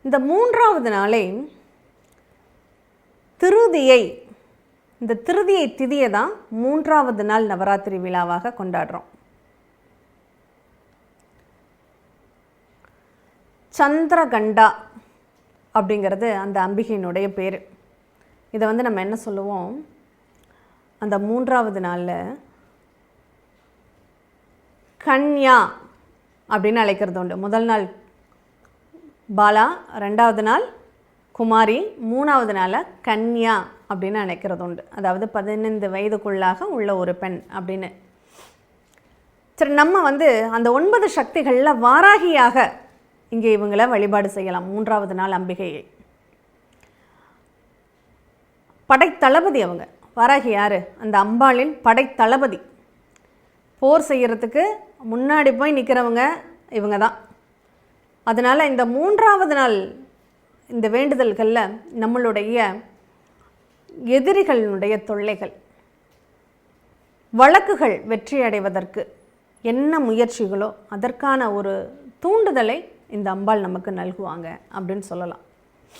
இந்த 3வது நாளே திருதியை, இந்த திருதியை திதியை தான் 3வது நாள் நவராத்திரி விழாவாக கொண்டாடுறோம். சந்திரகண்டா அப்படிங்கிறது அந்த அம்பிகையினுடைய பேர். இதை நம்ம என்ன சொல்லுவோம், அந்த 3வது நாளில் கன்யா அப்படின்னு அழைக்கிறது உண்டு. முதல் நாள் பாலா, 2வது நாள் குமாரி, 3வது நாளை கன்யா அப்படின்னு அழைக்கிறது உண்டு. அதாவது 15 வயதுக்குள்ளாக உள்ள ஒரு பெண் அப்படின்னு. சரி, நம்ம அந்த 9 சக்திகளில் வாராகியாக இங்கே இவங்களை வழிபாடு செய்யலாம். 3வது நாள் அம்பிகையை படைத்தளபதி அவங்க. வாராகி யார்? அந்த அம்பாளின் படைத்தளபதி. போர் செய்கிறதுக்கு முன்னாடி போய் நிற்கிறவங்க இவங்க தான். அதனால் இந்த 3வது நாள் இந்த வேண்டுதல்களில் நம்மளுடைய எதிரிகளுடைய தொல்லைகள், வழக்குகள் வெற்றி அடைவதற்கு என்ன முயற்சிகளோ அதற்கான ஒரு தூண்டுதலை இந்த அம்பாள் நமக்கு நல்குவாங்க அப்படின்னு சொல்லலாம்.